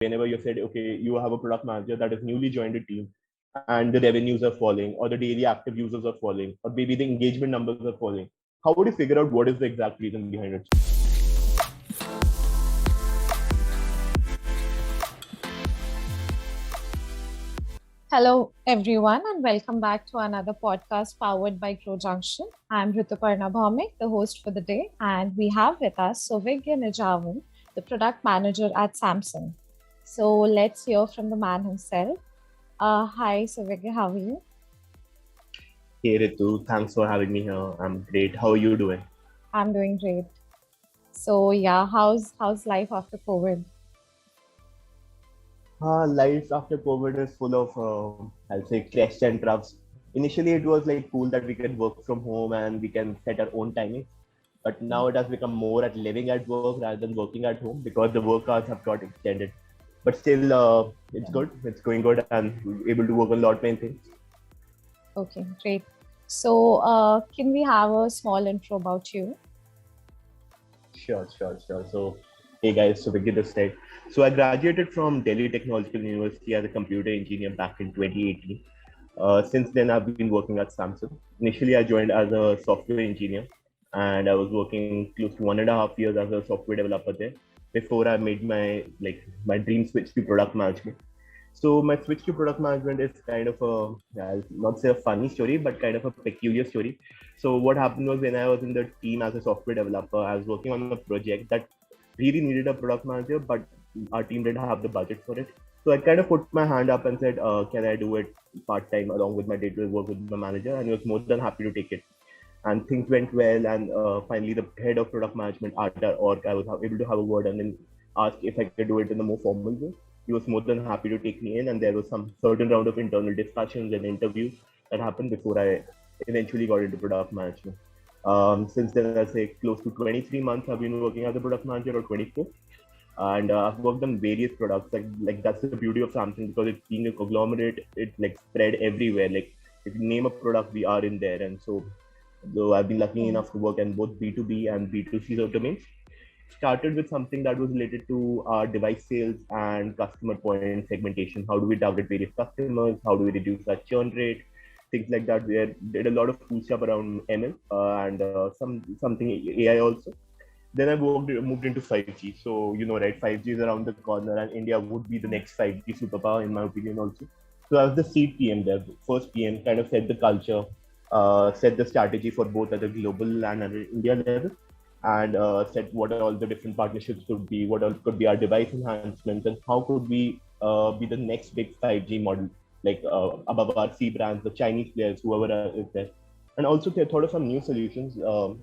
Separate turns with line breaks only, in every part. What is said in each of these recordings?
whenever you said, okay, you have a product manager that is newly joined a team and the revenues are falling or the daily active users are falling or maybe the engagement numbers are falling, how would you figure out what is the exact reason behind it?
Hello, everyone, and welcome back to another podcast powered by GrowJunction. I'm Rituparna Bhaumik, the host for the day, and we have with us Suvigya Nijhawan, the product manager at Samsung. So let's hear from the man himself. Hi, Suvigya, how are you?
Hey Ritu, thanks for having me here. I'm great. How are you doing?
I'm doing great. So yeah, how's life after COVID?
Life after COVID is full of, I'll say, crests and troughs. Initially, it was like cool that we can work from home and we can set our own timings. But now it has become more at living at work rather than working at home because the work hours have got extended. But still, it's good. It's going good and able to work on a lot many things.
Okay, great. So can we have a small intro about you?
Sure. So, hey guys, so begin this side. So I graduated from Delhi Technological University as a computer engineer back in 2018. Since then, I've been working at Samsung. Initially, I joined as a software engineer, and I was working close to 1.5 years as a software developer there. Before I made my dream switch to product management. So my switch to product management is kind of I'll not say a funny story, but kind of a peculiar story. So what happened was when I was in the team as a software developer, I was working on a project that really needed a product manager, but our team didn't have the budget for it. So I kind of put my hand up and said, can I do it part time along with my day-to-day work with my manager? And he was more than happy to take it. And things went well. And finally, the head of product management at our org, I was able to have a word and then asked if I could do it in a more formal way. He was more than happy to take me in, and there was some certain round of internal discussions and interviews that happened before I eventually got into product management. Since then, I say close to 23 months I've been working as a product manager, or 24, and I've worked on various products. Like that's the beauty of Samsung, because it's being a conglomerate, it's like spread everywhere. Like if you name a product, we are in there. And so, though I've been lucky enough to work in both B2B and B2C domains, started with something that was related to our device sales and customer point segmentation. How do we target various customers? How do we reduce our churn rate? Things like that. We did a lot of cool stuff around ML and something AI also. Then I moved into 5G. So, right, 5G is around the corner, and India would be the next 5G superpower, in my opinion, also. So I was the seed PM there, first PM, kind of set the culture, set the strategy for both at the global and at the India level, and set what all the different partnerships could be, what all could be our device enhancements, and how could we be the next big 5G model, like above our C brands, the Chinese players, whoever is there. And also they thought of some new solutions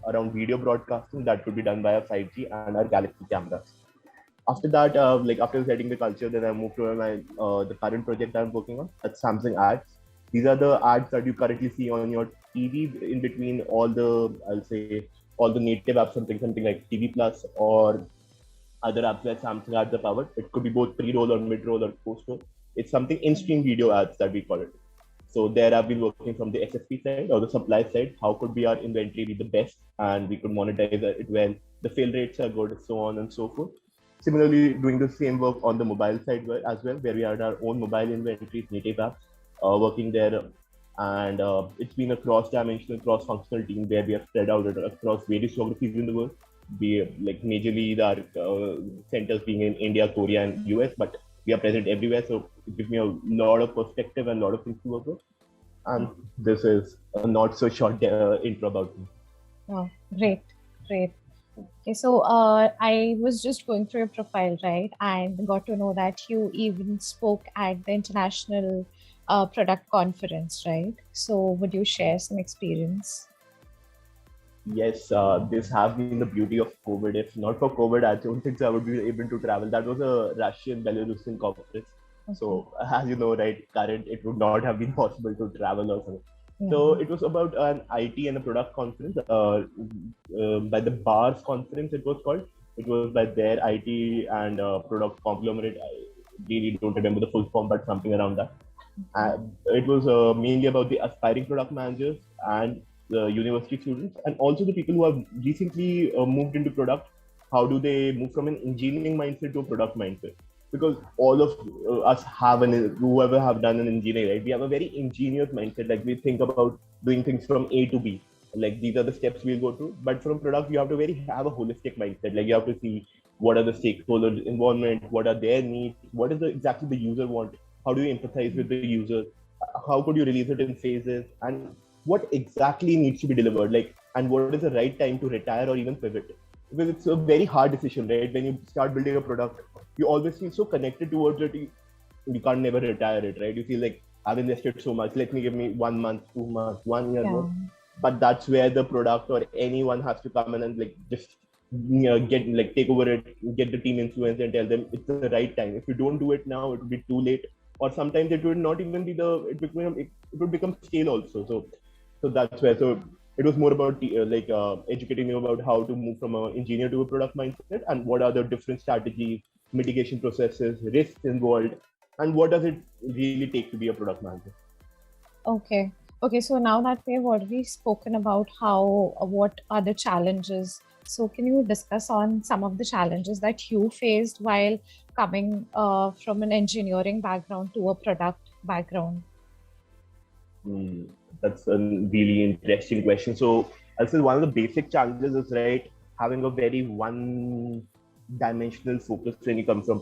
around video broadcasting that could be done via 5G and our Galaxy cameras. After that, after setting the culture, then I moved to my the current project that I'm working on. That's Samsung Ads. These are the ads that you currently see on your TV in between all the, I'll say, all the native apps, something like TV Plus or other apps that Samsung ads are powered. It could be both pre-roll or mid-roll or post-roll. It's something in-stream video ads that we call it. So there I've been working from the SSP side or the supply side. How could be our inventory be the best and we could monetize it well? The fail rates are good, so on and so forth. Similarly, doing the same work on the mobile side as well, where we had our own mobile inventories, native apps, working there. And it's been a cross-dimensional, cross-functional team where we have spread out across various geographies in the world, be like majorly our centers being in India, Korea, and US, but we are present everywhere. So it gives me a lot of perspective and a lot of things to work with. And this is a not so short intro about me.
Oh, great, great. Okay, so I was just going through your profile, right, and got to know that you even spoke at the International Product Conference, right? So would you share some experience?
Yes, this has been the beauty of COVID. If not for COVID, I don't think I would be able to travel. That was a Russian Belarusian conference.
Okay.
So, as you know, right, current, it would not have been possible to travel or something. So
Yeah.
it was about an IT and a product conference. By the BARS conference, it was called. It was by their IT and product conglomerate. I really don't remember the full form, but something around that. It was mainly about the aspiring product managers and the university students, and also the people who have recently moved into product. How do they move from an engineering mindset to a product mindset? because all of us have whoever have done an engineering, right? We have a very ingenious mindset. Like we think about doing things from A to B. Like these are the steps we'll go through. But from product, you have to have a holistic mindset. Like you have to see what are the stakeholders' involvement, what are their needs, what is exactly the user want, how do you empathize with the user, how could you release it in phases, and what exactly needs to be delivered, like, and what is the right time to retire or even pivot. Because it's a very hard decision, right? When you start building a product, you always feel so connected towards it. You can't never retire it, right? You feel like I've invested so much. Let me give me 1 month, 2 months, 1 year more. But that's where the product or anyone has to come in and like just get like take over it, get the team influence and tell them it's the right time. If you don't do it now, it will be too late. Or sometimes it would not even be it would become stale also. So that's where. So it was more about educating you about how to move from an engineer to a product mindset and what are the different strategies, mitigation processes, risks involved, and what does it really take to be a product manager.
Okay, so now that we have already spoken about what are the challenges, so can you discuss on some of the challenges that you faced while coming from an engineering background to a product background?
That's a really interesting question. So I'll say one of the basic challenges is, right, having a very one-dimensional focus when you come from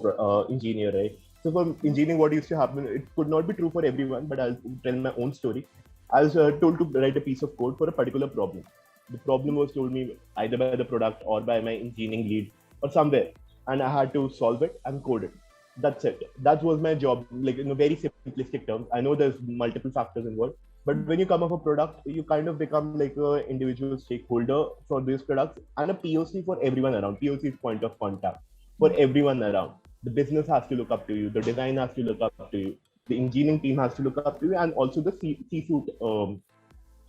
engineer, right? So for engineering, what used to happen, it could not be true for everyone, but I'll tell my own story. I was told to write a piece of code for a particular problem. The problem was told me either by the product or by my engineering lead or somewhere, and I had to solve it and code it. That's it. That was my job, like in a very simplistic terms. I know there's multiple factors involved, but when you come up a product, you kind of become like an individual stakeholder for these products and a POC for everyone around. POC is point of contact for everyone around. The business has to look up to you. The design has to look up to you. The engineering team has to look up to you, and also the C-suite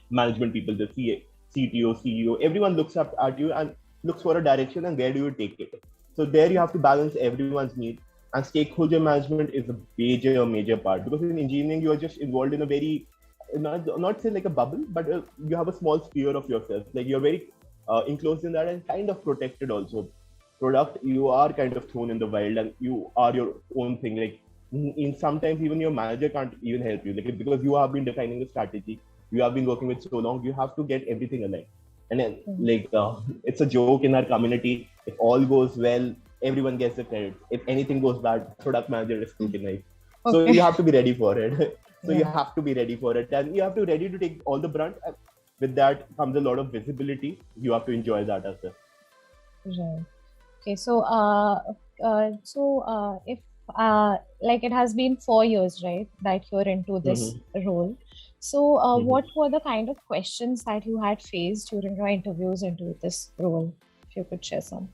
management people, the CTO, CEO, everyone looks up at you and looks for a direction and where do you take it. So there you have to balance everyone's need, and stakeholder management is a major part, because in engineering you are just involved in a very not say like a bubble, but you have a small sphere of yourself. Like you're very enclosed in that and kind of protected also. Product, you are kind of thrown in the wild and you are your own thing. Like in sometimes even your manager can't even help you, like because you have been defining the strategy, you have been working with so long, you have to get everything aligned. And then it's a joke in our community, if all goes well, everyone gets the credit. If anything goes bad, product manager is scrutinized. So you have to be ready for it. You have to be ready for it, and you have to be ready to take all the brunt. With that comes a lot of visibility. You have to enjoy that as well.
Right. Okay. So if like it has been 4 years, right, that you're into this role. So what were the kind of questions that you had faced during your interviews into this role? If you could share some.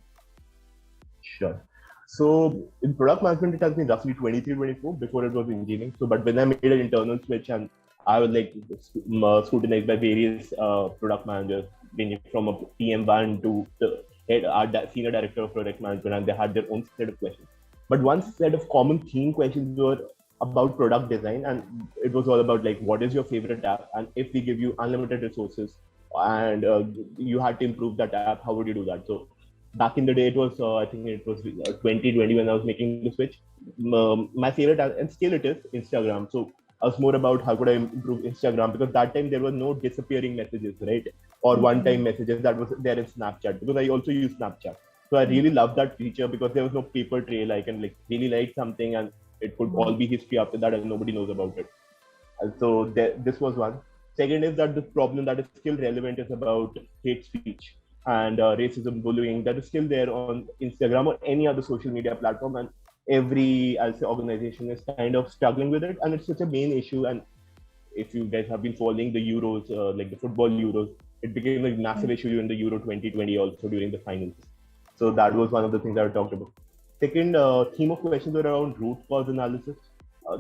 Sure. So in product management, it has been roughly 23, 24 before it was engineering. So, but when I made an internal switch and I was like scrutinized by various product managers, ranging from a PM1 to the head, senior director of product management, and they had their own set of questions. But one set of common theme questions were about product design, and it was all about like, what is your favorite app? And if we give you unlimited resources and you had to improve that app, how would you do that? So back in the day, it was I think it was 2020 when I was making the switch. My favorite, and still it is, Instagram. So I was more about how could I improve Instagram, because that time there were no disappearing messages, right? Or one-time messages that was there in Snapchat, because I also use Snapchat. So I really loved that feature because there was no paper trail. I can like really like something and it could all be history after that and nobody knows about it. And so this was one. Second is that the problem that is still relevant is about hate speech and racism, bullying, that is still there on Instagram or any other social media platform, and every, I'll say, organization is kind of struggling with it, and it's such a main issue. And if you guys have been following the Euros, like the football Euros, it became a massive issue in the Euro 2020 also during the finals. So that was one of the things that I talked about. Second theme of questions were around root cause analysis.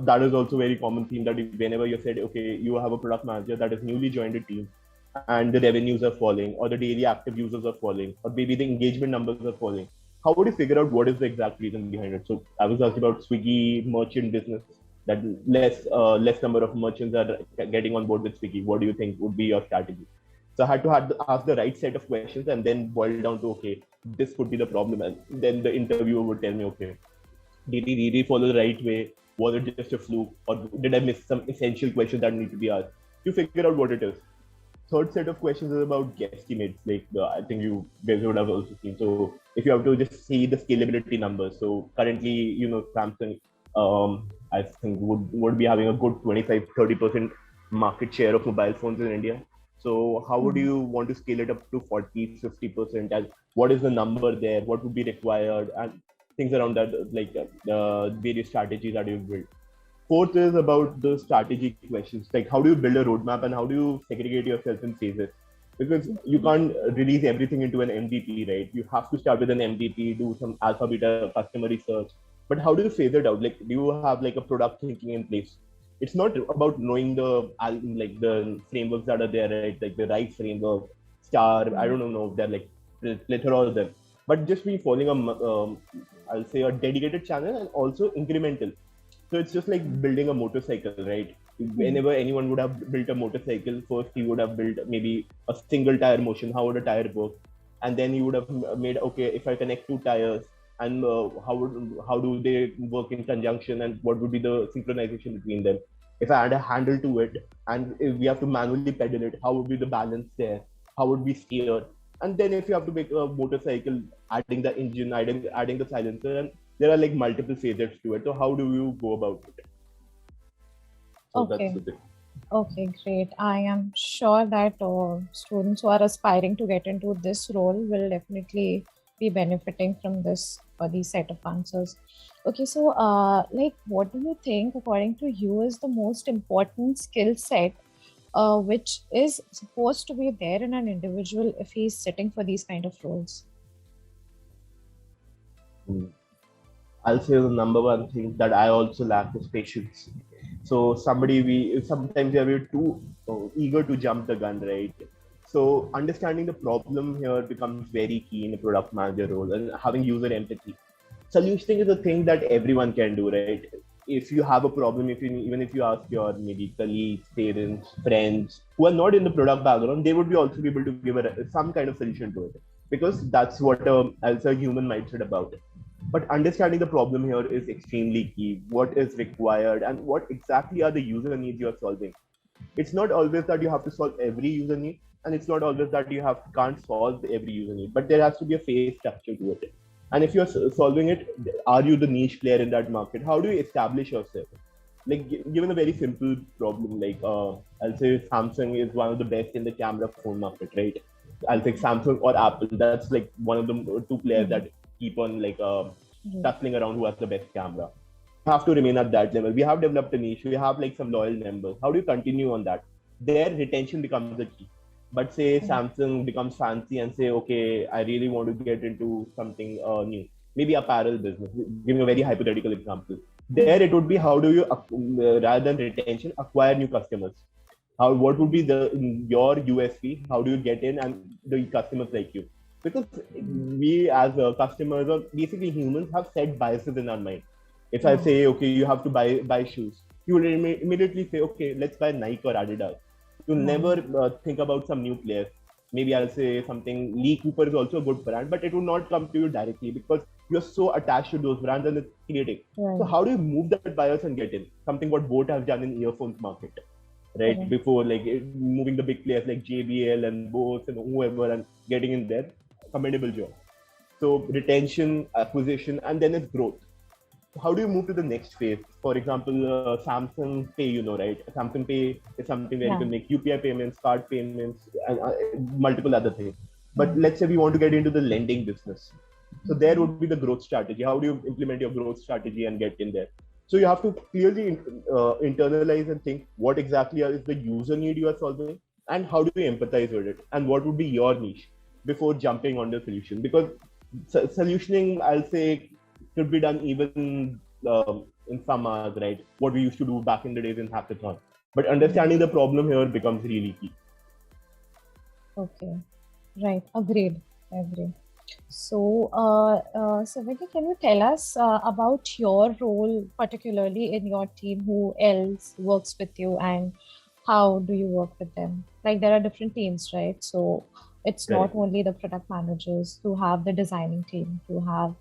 That is also a very common theme, that whenever you said, okay, you have a product manager that is newly joined a team and the revenues are falling, or the daily active users are falling, or maybe the engagement numbers are falling, how would you figure out what is the exact reason behind it? So I was asked about Swiggy merchant business, that less number of merchants are getting on board with Swiggy. What do you think would be your strategy? So I had to ask the right set of questions and then boil down to, okay, this could be the problem. And then the interviewer would tell me, okay, Did he really follow the right way? Was it just a fluke? Or did I miss some essential questions that need to be asked? You figure out what it is. Third set of questions is about guesstimates. Like I think you guys would have also seen. So if you have to just see the scalability numbers. So currently, Samsung, I think would be having a good 25-30% market share of mobile phones in India. So how would you want to scale it up to 40-50%? And what is the number there? What would be required? And things around that, like various strategies that you've built. Fourth is about the strategy questions, like how do you build a roadmap and how do you segregate yourself in phases? Because you can't release everything into an MVP, right? You have to start with an MVP, do some alpha beta customer research. But how do you phase it out? Like, do you have like a product thinking in place? It's not about knowing the frameworks that are there, right? Like the RISE framework, Star. I don't know if they're like plethora of them, but just be following I'll say a dedicated channel and also incremental. So it's just like building a motorcycle, right? Whenever anyone would have built a motorcycle, first he would have built maybe a single tire motion. How would a tire work? And then you would have made, okay, if I connect two tires, and how do they work in conjunction, and what would be the synchronization between them? If I add a handle to it, and if we have to manually pedal it, how would be the balance there? How would we steer? And then if you have to make a motorcycle, adding the engine, adding the silencer, and there are like multiple phases to it. So how do you go about it? So
Okay.
that's it.
Okay, great. I am sure that students who are aspiring to get into this role will definitely be benefiting from these set of answers. Okay, so like, what do you think, according to you, is the most important skill set which is supposed to be there in an individual if he's sitting for these kind of roles?
I'll say the number one thing that I also lack is patience. So sometimes we are too eager to jump the gun, right? So understanding the problem here becomes very key in a product manager role, and having user empathy. Solutioning is a thing that everyone can do, right? If you have a problem, even if you ask your maybe colleagues, parents, friends who are not in the product background, they would be also be able to give some kind of solution to it, because that's what as a human mindset about it. But understanding the problem here is extremely key. What is required and what exactly are the user needs you are solving? It's not always that you have to solve every user need, and it's not always that you can't solve every user need, but there has to be a phase structure to it. And if you're solving it, are you the niche player in that market? How do you establish yourself? Like, given a very simple problem, like I'll say Samsung is one of the best in the camera phone market, right? I'll say Samsung or Apple. That's like one of the two players that keep on like tussling around who has the best camera. You have to remain at that level. We have developed a niche. We have like some loyal members. How do you continue on that? Their retention becomes the key. But say Samsung becomes fancy and say, okay, I really want to get into something new, maybe apparel business. Giving a very hypothetical example. There it would be, how do you rather than retention, acquire new customers? What would be your USP? How do you get in and the customers like you? Because we as customers or basically humans have set biases in our mind. If I say, okay, you have to buy shoes, you will immediately say, okay, let's buy Nike or Adidas. You never think about some new players. Maybe I'll say something. Lee Cooper is also a good brand, but it will not come to you directly because you're so attached to those brands and it's creating.
Right.
So how do you move that bias and get in? Something what Boat has done in earphones market, right?
Okay.
Before, like moving the big players like JBL and Bose and whoever and getting in there, commendable job. So retention, acquisition, and then it's growth. How do you move to the next phase? For example, Samsung Pay, right? Samsung Pay is something where you can make UPI payments, card payments, and multiple other things. But let's say we want to get into the lending business. So there would be the growth strategy. How do you implement your growth strategy and get in there? So you have to clearly internalize and think what exactly is the user need you are solving, and how do you empathize with it, and what would be your niche before jumping on the solution. Because solutioning, I'll say, should be done even in some hours, right? What we used to do back in the days in hackathon. But understanding the problem here becomes really key.
Okay, right. Agreed. So, Suvigya, can you tell us about your role, particularly in your team? Who else works with you, and how do you work with them? Like, there are different teams, right? So it's not only the product managers who have the designing team, who have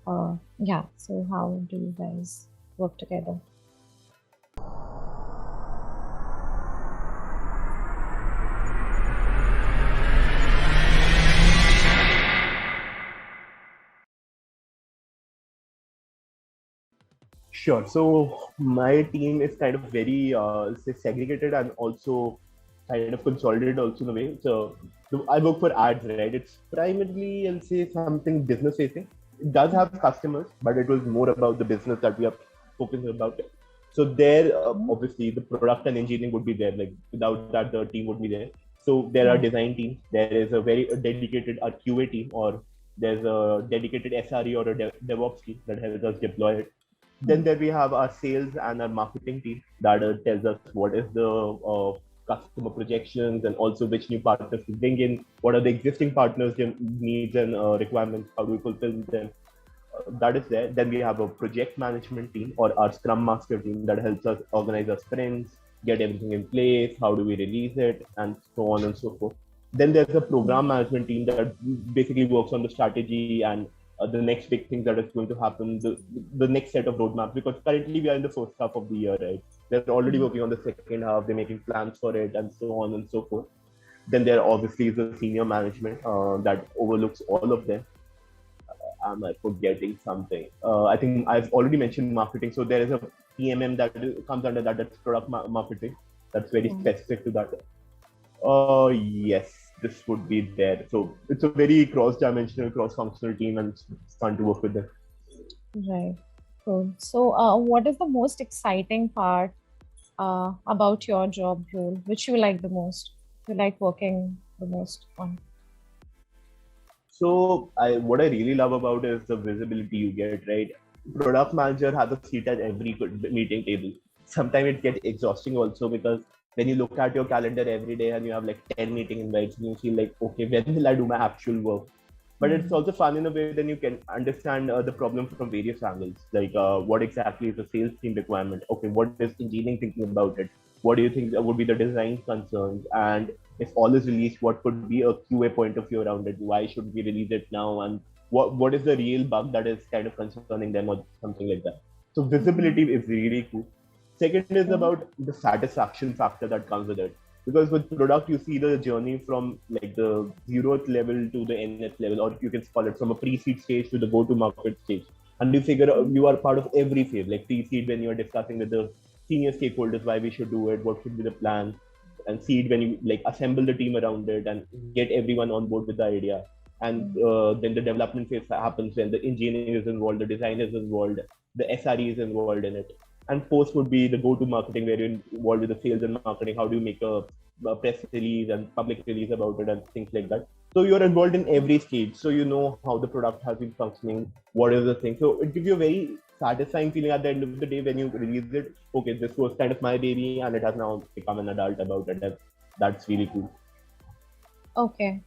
Yeah, so how do you guys work together?
Sure. So my team is kind of very say segregated and also kind of consolidated also in a way. So I work for ads, right? It's primarily, I'll say, something business facing. It does have customers, but it was more about the business that we are focusing about. So there,
Mhm.
obviously, the product and engineering would be there. Like without that, the team would be there. So there are
Right.
design teams. There is a very dedicated QA team, or there's a dedicated SRE or a DevOps team that helps us deploy it. Then
Mhm.
there we have our sales and our marketing team that tells us what is the customer projections and also which new partners to bring in, what are the existing partners' needs and requirements, how do we fulfill them. That is there. Then we have a project management team or our Scrum Master team that helps us organize our sprints, get everything in place, how do we release it, and so on and so forth. Then there's a program management team that basically works on the strategy and the next big thing that is going to happen, the next set of roadmaps. Because currently we are in the first half of the year, right? They're already
Mhm.
working on the second half. They're making plans for it, and so on and so forth. Then there obviously is the senior management that overlooks all of them. Am I forgetting something? I think I've already mentioned marketing. So there is a PMM that comes under that. That's product marketing. That's very
Right.
specific to that. Yes, this would be there. So it's a very cross-dimensional, cross-functional team, and it's fun to work with them.
Right. Cool. So, what is the most exciting part about your job role, which you like the most? You like working the most on?
So what I really love about is the visibility you get, right? Product manager has a seat at every meeting table. Sometimes it gets exhausting also because when you look at your calendar every day and you have like 10 meeting invites and you feel like, okay, when will I do my actual work? But it's
Hmm.
also fun in a way then you can understand the problem from various angles. Like what exactly is the sales team requirement? Okay, what is engineering thinking about it? What do you think would be the design concerns? And if all is released, what could be a QA point of view around it? Why should we release it now? And what is the real bug that is kind of concerning them or something like that? So
Hmm.
visibility is really cool. Second is
Okay.
about the satisfaction factor that comes with it. Because with product, you see the journey from like the 0th level to the nth level, or you can call it from a pre-seed stage to the go-to-market stage. And you figure out
Hmm.
you are part of every phase, like pre-seed when you're discussing with the senior stakeholders why we should do it, what should be the plan, and seed when you like assemble the team around it and get everyone on board with the idea. And
Hmm.
then the development phase happens when the engineering is involved, the design is involved, the SRE is involved in it. And post would be the go-to marketing where you're involved with the sales and marketing. How do you make a press release and public release about it and things like that? So you're involved in every stage. So you know how the product has been functioning, what is the thing. So it gives you a very satisfying feeling at the end of the day when you release it. Okay, this was kind of my baby and it has now become an adult about it. That's really cool.
Okay.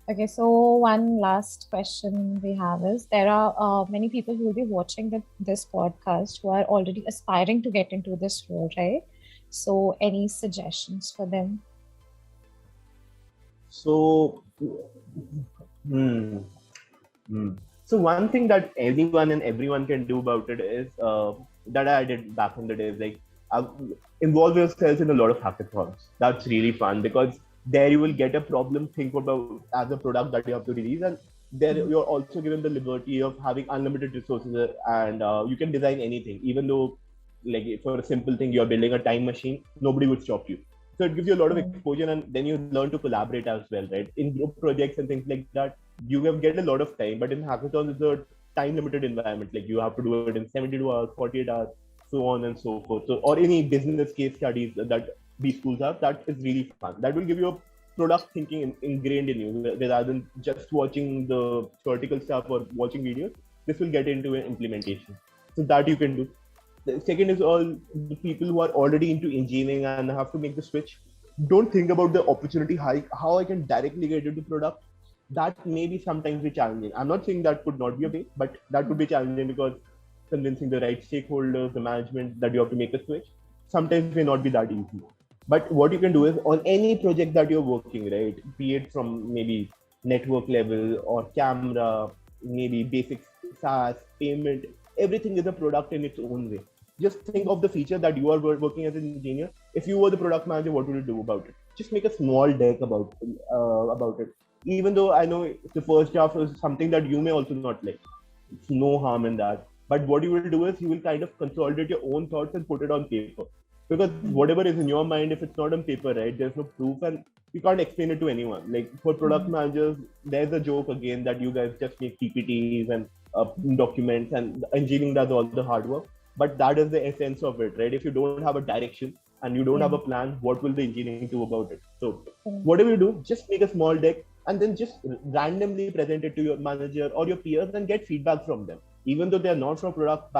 Okay, so one last question we have is there are many people who will be watching this podcast who are already aspiring to get into this role, right? So, any suggestions for them?
So, hmm, hmm. So one thing that anyone and everyone can do about it is that I did back in the days, like uh, involve yourself in a lot of hackathons. That's really fun because there you will get a problem, think about as a product that you have to release, and there
Mhm.
you're also given the liberty of having unlimited resources and you can design anything, even though like for a simple thing you're building a time machine, nobody would stop you. So it gives you a lot of
Mm.
exposure, and then you learn to collaborate as well, right? In group projects and things like that, you have get a lot of time, but in hackathons it's a time limited environment. Like you have to do it in 72 hours, 48 hours, so on and so forth. So or any business case studies that these schools have, that is really fun. That will give you a product thinking ingrained in you rather than just watching the theoretical stuff or watching videos. This will get into an implementation. So that you can do. The second is all the people who are already into engineering and have to make the switch. Don't think about the opportunity, how I can directly get into product. That may be sometimes be challenging. I'm not saying that could not be a way, but that could be challenging because convincing the right stakeholders, the management that you have to make a switch, sometimes may not be that easy. But what you can do is on any project that you're working, right? Be it from maybe network level or camera, maybe basic SaaS, payment, everything is a product in its own way. Just think of the feature that you are working as an engineer. If you were the product manager, what would you do about it? Just make a small deck about it. Even though I know the first draft is something that you may also not like, it's no harm in that. But what you will do is you will kind of consolidate your own thoughts and put it on paper. Because whatever is in your mind, if it's not on paper, right, there's no proof and you can't explain it to anyone. Like for product managers, there's a joke again that you guys just make PPTs and documents, and engineering does all the hard work. But that is the essence of it, right? If you don't have a direction and you don't have a plan, what will the engineering do about it? So whatever you do, just make a small deck and then just randomly present it to your manager or your peers and get feedback from them. Even though they are not from product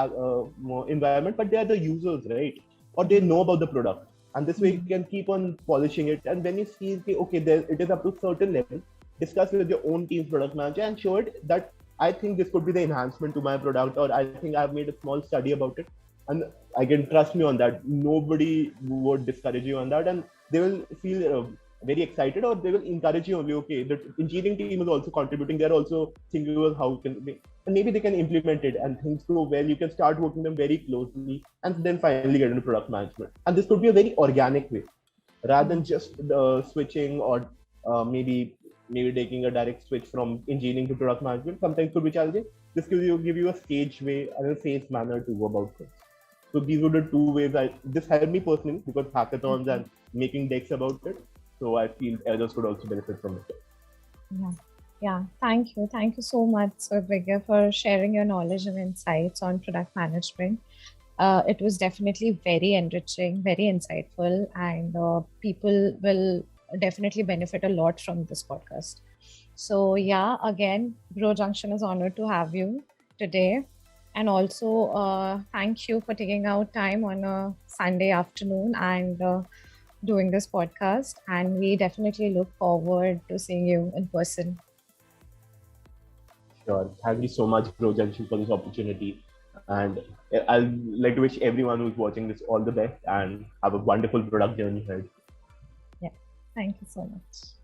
environment, but they are the users, right? Or they know about the product. And this way you can keep on polishing it. And when you see, okay, there, it is up to a certain level, discuss with your own team's product manager and show it that I think this could be the enhancement to my product, or I think I've made a small study about it. And I can trust me on that. Nobody would discourage you on that. And they will feel very excited, or they will encourage you only, okay, the engineering team is also contributing. They're also thinking about how can they, and maybe they can implement it and things go well. You can start working them very closely and then finally get into product management. And this could be a very organic way rather than just switching or maybe taking a direct switch from engineering to product management. Sometimes could be challenging. This give you a stage way and a phased manner to go about things. So these were the two ways this helped me personally, because hackathons and making decks about it. So I feel others could also benefit from it.
Yeah. Thank you. Thank you so much, Suvigya, for sharing your knowledge and insights on product management. It was definitely very enriching, very insightful, and people will definitely benefit a lot from this podcast. So yeah, again, GrowJunction is honored to have you today. And also, thank you for taking out time on a Sunday afternoon and doing this podcast. And we definitely look forward to seeing you in person.
Sure. Thank you so much, GrowJunction, for this opportunity. And I'd like to wish everyone who's watching this all the best and have a wonderful product journey ahead.
Yeah. Thank you so much.